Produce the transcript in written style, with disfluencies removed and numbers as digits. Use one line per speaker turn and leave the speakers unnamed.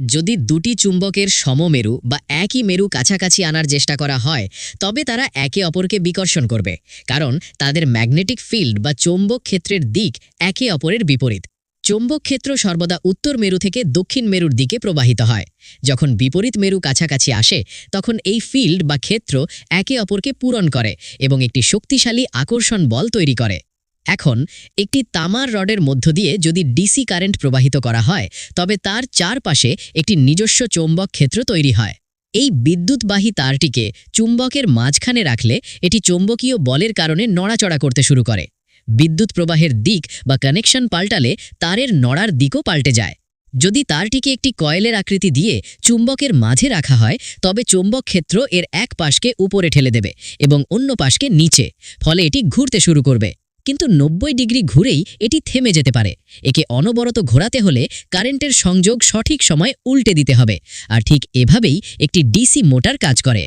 যদি দুটি চুম্বকের সমমেরু বা একই মেরু কাছাকাছি আনার চেষ্টা করা হয় তবে তারা একে অপরকে বিকর্ষণ করবে, কারণ তাদের ম্যাগনেটিক ফিল্ড বা চৌম্বক ক্ষেত্রের দিক একে অপরের বিপরীত। চৌম্বক ক্ষেত্র সর্বদা উত্তর মেরু থেকে দক্ষিণ মেরুর দিকে প্রবাহিত হয়। যখন বিপরীত মেরু কাছাকাছি আসে তখন এই ফিল্ড বা ক্ষেত্র একে অপরকে পূরণ করে এবং একটি শক্তিশালী আকর্ষণ বল তৈরি করে। এখন একটি তামার রডের মধ্য দিয়ে যদি ডিসি কারেন্ট প্রবাহিত করা হয় তবে তার চারপাশে একটি নিজস্ব চৌম্বক ক্ষেত্র তৈরি হয়। এই বিদ্যুৎবাহী তারটিকে চুম্বকের মাঝখানে রাখলে এটি চৌম্বকীয় বলের কারণে নড়াচড়া করতে শুরু করে। বিদ্যুৎ প্রবাহের দিক বা কানেকশন পাল্টালে তারের নড়ার দিকও পাল্টে যায়। যদি তারটিকে একটি কয়েলের আকৃতি দিয়ে চুম্বকের মাঝে রাখা হয় তবে চৌম্বক ক্ষেত্র এর এক পাশকে উপরে ঠেলে দেবে এবং অন্য পাশকে নিচে, ফলে এটি ঘুরতে শুরু করবে। কিন্তু 90 ডিগ্রি ঘুরেই এটি থেমে যেতে পারে। একে অনবরত ঘোরাতে হলে কারেন্টের সংযোগ সঠিক সময় উল্টে দিতে হবে, আর ঠিক এভাবেই একটি ডিসি মোটর কাজ করে।